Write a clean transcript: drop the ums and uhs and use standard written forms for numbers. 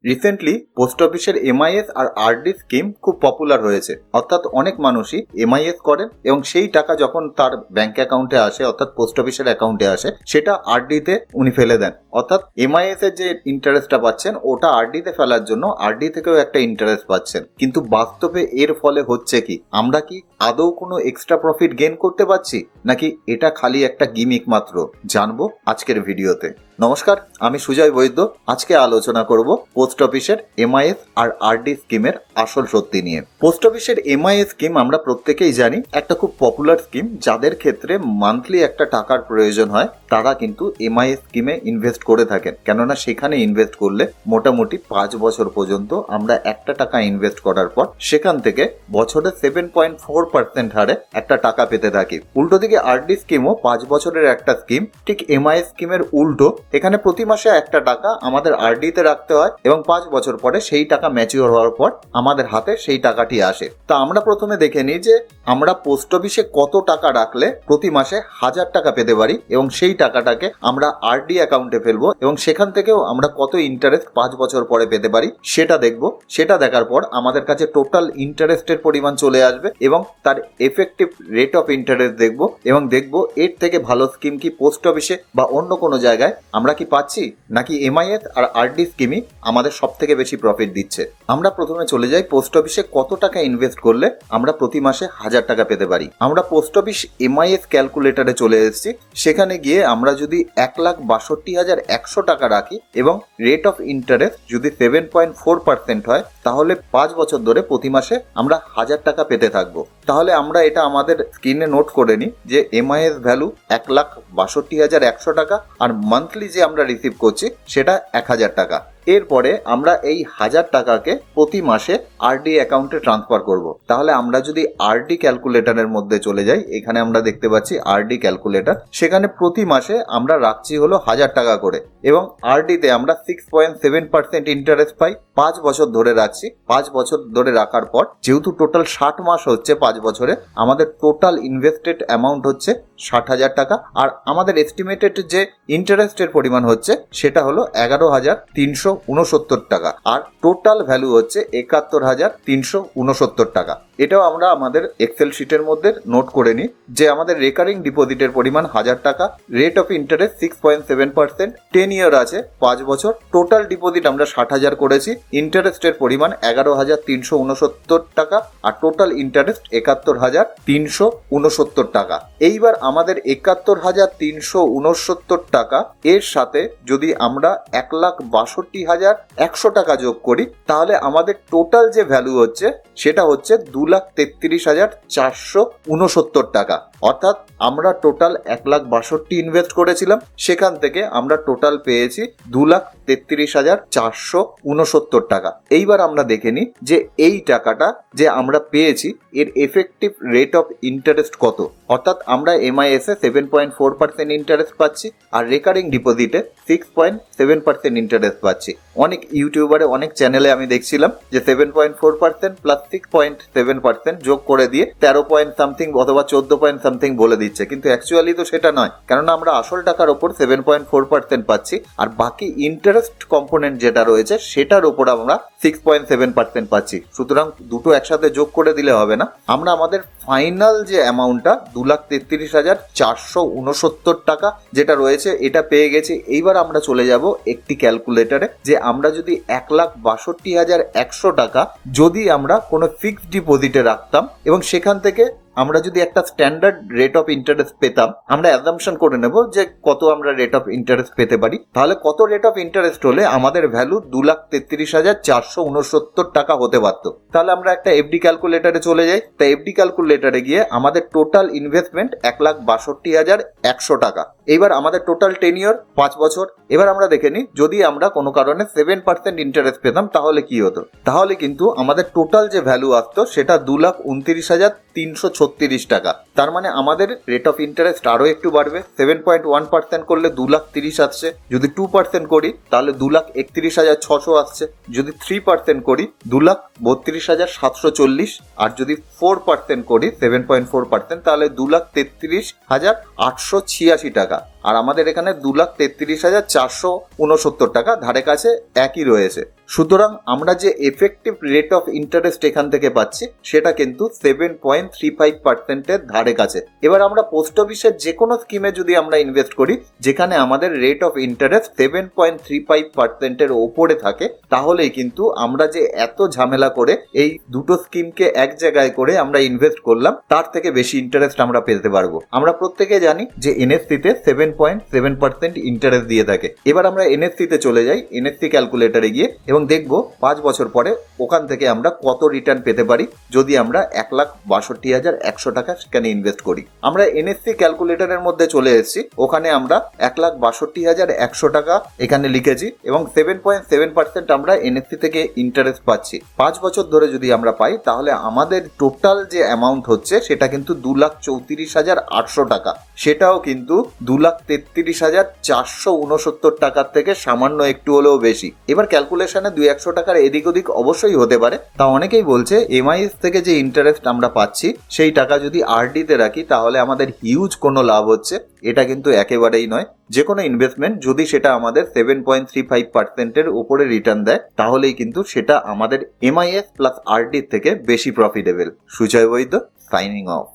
Recently post অফিসের MIS আর RD scheme খুব popular হয়েছে। অর্থাৎ অনেক মানুষই এমআইএস করেন এবং সেই টাকা যখন তার ব্যাংক অ্যাকাউন্টে আসে অর্থাৎ পোস্ট অফিসের অ্যাকাউন্টে আসে সেটা আরডিতে উনি ফেলে দেন। অর্থাৎ এমআইএস এর যে ইন্টারেস্টটা পাচ্ছেন ওটা আরডিতে ফেলার জন্য আরডি থেকেও একটা ইন্টারেস্ট পাচ্ছেন। কিন্তু বাস্তবে এর ফলে হচ্ছে কি, আমরা কি আদৌ কোনো এক্সট্রা প্রফিট গেইন করতে পারছি নাকি এটা খালি একটা গিমিক মাত্র, জানবো আজকের ভিডিওতে। নমস্কার, আমি সুজয় বৈদ্য। আজকে আলোচনা করব পোস্ট অফিসের এমআইএস আর আরডি স্কিমের আসল সত্যি নিয়ে। পোস্ট অফিসের এমআইএস স্কিম আমরা প্রত্যেকেই জানি একটা খুব পপুলার স্কিম। যাদের ক্ষেত্রে মান্থলি একটা টাকার প্রয়োজন হয় তারা কিন্তু এমআইএস স্কিমে ইনভেস্ট করে থাকেন, কেননা সেখানে ইনভেস্ট করলে মোটামুটি 5 বছর পর্যন্ত আমরা একটা টাকা ইনভেস্ট করার পর সেখান থেকে বছরে 7.4% হারে একটা টাকা পেতে থাকি। উল্টো দিকে আরডি স্কিমও 5 বছরের একটা স্কিম, ঠিক এমআইএস স্কিমের উল্টো। এখানে প্রতি মাসে একটা টাকা আমাদের আরডিতে রাখতে হয় এবং 5 বছর পরে সেই টাকা ম্যাচিওর হওয়ার পর আমাদের হাতে সেই টাকাটি আসে। তা আমরা প্রথমে দেখে নিই যে আমরা পোস্ট অফিসে কত টাকা রাখলে প্রতি মাসে 1000 টাকা পেতে পারি এবং সেই টাকাটাকে আমরা আরডি অ্যাকাউন্টে ফেলবো এবং সেখান থেকেও আমরা কত ইন্টারেস্ট 5 বছর পরে পেতে পারি সেটা দেখবো। সেটা দেখার পর আমাদের কাছে টোটাল ইন্টারেস্টের পরিমাণ চলে আসবে এবং তার এফেক্টিভ রেট অফ ইন্টারেস্ট দেখবো এবং দেখবো এর থেকে ভালো স্কিম কি পোস্ট অফিসে বা অন্য কোনো জায়গায় আমরা কি পাচ্ছি, নাকি এমআইএস আর আরডি স্কিমই আমাদের সব থেকে বেশি প্রফিট দিচ্ছে। আমরা প্রথমে চলে যাই পোস্ট অফিসে কত টাকা ইনভেস্ট করলে আমরা প্রতি মাসে 1000 টাকা পেতে পারি। আমরা পোস্ট অফিস এমআইএস ক্যালকুলেটরে চলে এসেছি। সেখানে গিয়ে আমরা যদি 1,62,100 টাকা রাখি এবং রেট অফ ইন্টারেস্ট যদি 7.4% হয় তাহলে 5 বছর ধরে প্রতি মাসে আমরা 1000 টাকা পেতে থাকবো। তাহলে আমরা এটা আমাদের স্ক্রিনে নোট করে নিই যে এমআইএস ভ্যালু 1,62,100 টাকা আর মান্থলি যে আমরা রিসিভ করছি সেটা 1000 টাকা। এরপরে আমরা এই 1000 টাকাকে প্রতি মাসে আরডি অ্যাকাউন্টে ট্রান্সফার করব। তাহলে আমরা যদি আরডি ক্যালকুলেটরের মধ্যে চলে যাই, এখানে আমরা দেখতে পাচ্ছি আরডি ক্যালকুলেটর। সেখানে প্রতি মাসে আমরা রাখছি হলো 1000 টাকা করে এবং আরডিতে আমরা 6.7% ইন্টারেস্ট পাই। 5 বছর ধরে রাখছি। 5 বছর ধরে রাখার পর যেহেতু টোটাল 60 মাস হচ্ছে 5 বছরে, আমাদের টোটাল ইনভেস্টেড অ্যামাউন্ট হচ্ছে 60,000 টাকা আর আমাদের এস্টিমেটেড যে ইন্টারেস্টের পরিমাণ হচ্ছে সেটা হলো 11,369 টাকা আর টোটাল ভ্যালু হচ্ছে 71,369 টাকা। এটাও আমরা আমাদের এক্সেল শিটের মধ্যে নোট করে নিই যে আমাদের রেকারিং ডিপোজিটের পরিমাণ 1000 টাকা, রেট অফ ইন্টারেস্ট 6.7%, 10 ইয়ার আছে 5 বছর, টোটাল ডিপোজিট আমরা 60,000 করেছি, ইন্টারেস্টের পরিমাণ 11,369 টাকা আর টোটাল ইন্টারেস্ট 71,369 টাকা। এইবার আমাদের 71,369 টাকা এর সাথে যদি আমরা 1,62,100 টাকা যোগ করি তাহলে আমাদের টোটাল যে ভ্যালু হচ্ছে সেটা হচ্ছে 2,33,469 টাকা। অর্থাৎ আমরা টোটাল 1,62,000 ইনভেস্ট করেছিলাম, সেখান থেকে আমরা টোটাল পেয়েছি 2,33,469 টাকা। এইবার আমরা দেখে নিই যে এই টাকাটা যে আমরা পেয়েছি এর এফেক্টিভ রেট অফ ইন্টারেস্ট কত। অর্থাৎ আমরা এমআইএস এ 7.4% ইন্টারেস্ট পাচ্ছি আর রেকারিং ডিপোজিটে 6.7% ইন্টারেস্ট পাচ্ছি। অনেক ইউটিউবারে অনেক চ্যানেলে আমি দেখছিলাম যে 7.4% প্লাস 6.7% যোগ করে দিয়ে 13 পয়েন্ট সামথিং অথবা 14 পয়েন্ট সামথিং বলে দিচ্ছে, কিন্তু অ্যাকচুয়ালি তো সেটা নয়, কেননা আমরা আসল টাকার ওপর 7.4% পাচ্ছি আর বাকি ইন্টারেস্ট কম্পোনেন্ট যেটা রয়েছে সেটার ওপর আমরা 6.7% পাচ্ছি। সুতরাং দুটো একসাথে যোগ করে দিলে হবে না। আমরা আমাদের ফাইনাল যে অ্যামাউন্টটা 2,33,469 টাকা যেটা রয়েছে এটা পেয়ে গেছি। এইবার আমরা চলে যাব একটি ক্যালকুলেটরে যে আমরা যদি 1,62,100 টাকা যদি আমরা কোনো ফিক্সড ডিপোজিটে রাখতাম এবং সেখান থেকে আমরা যদি একটা স্ট্যান্ডার্ড রেট অফ ইন্টারেস্ট পেতাম, আমরা অ্যাজাম্পশন করে নেব যে কত আমরা রেট অফ ইন্টারেস্ট পেতে পারি। তাহলে কত রেট অফ ইন্টারেস্ট হলে আমাদের ভ্যালু 2,33,469 টাকা হতে পারতো। তাহলে আমরা একটা এফডি ক্যালকুলেটরে চলে যাই। তা এফডি ক্যালকুলেটরে গিয়ে আমাদের টোটাল ইনভেস্টমেন্ট 1,62,100 টাকা। এইবার আমাদের টোটাল টেনিওর 5 বছর। এবার আমরা দেখে নিই যদি আমরা কোনো কারণে 7% ইন্টারেস্ট পেতাম তাহলে কি হতো। তাহলে কিন্তু আমাদের টোটাল যে ভ্যালু আসতো সেটা 2,29,336 টাকা। তার মানে আমাদের রেট অফ ইন্টারেস্ট আরো একটু বাড়বে। 7.1% করলে 2,30,000 আসছে, যদি 2% করি তাহলে 2,31,600 আসছে, যদি 3% করি 2,32,740 আর যদি 4% করি 7.4% তাহলে 2,33,886 টাকা। আর আমাদের এখানে 2,33,469 টাকা ধারে কাছে একই রয়েছে। সুতরাং আমরা যে এফেক্টিভ রেট অফ ইন্টারেস্ট এখান থেকে পাচ্ছি সেটা কিন্তু 7.35%-এর ধারে কাছে। এবার আমরা পোস্ট অফিসের যে কোনো স্কিমে যদি আমরা ইনভেস্ট করি যেখানে আমাদের রেট অফ ইন্টারেস্ট 7.35%-এর ওপরে থাকে, তাহলেই কিন্তু আমরা যে এত ঝামেলা করে এই দুটো স্কিমকে এক জায়গায় করে আমরা ইনভেস্ট করলাম তার থেকে বেশি ইন্টারেস্ট আমরা পেতে পারবো। আমরা প্রত্যেকে জানি যে এনএসসি-তে 7.7% ইন্টারেস্ট দিয়ে থাকে। এবার আমরা এনএসসি-তে চলে যাই, এনএসসি ক্যালকুলেটরে গিয়ে, এবং দেখবো 5 বছর পরে ওখান থেকে আমরা কত রিটার্ন পেতে পারি যদি আমরা 1,62,100 টাকা সেখানে ইনভেস্ট করি। আমরা এনএসসি ক্যালকুলেটরের মধ্যে চলে এসেছি, ওখানে আমরা 1,62,100 টাকা এখানে লিখেছি এবং 7.7% আমরা এনএসসি থেকে ইন্টারেস্ট পাচ্ছি। 5 বছর ধরে যদি আমরা পাই তাহলে আমাদের টোটাল যে অ্যামাউন্ট হচ্ছে সেটা কিন্তু 2,34,800 টাকা, সেটাও কিন্তু 2,33,469 টাকার থেকে সামান্য একটু হলেও বেশি। এবার ক্যালকুলেশনে 200 টাকার এদিক ওদিক অবশ্যই হতে পারে। তা অনেকেই বলছে এমআইএস থেকে যে ইন্টারেস্ট আমরা পাচ্ছি সেই টাকা যদি আরডিতে রাখি তাহলে আমাদের হিউজ কোনো লাভ হচ্ছে। এটা কিন্তু একেবারেই নয়। যে কোনো ইনভেস্টমেন্ট যদি সেটা আমাদের 7.35%-এর উপরে রিটার্ন দেয় তাহলেই কিন্তু সেটা আমাদের এমআইএস প্লাস আরডি থেকে বেশি প্রফিটেবল। সুজয় বৈদ্য, সাইনিং অফ।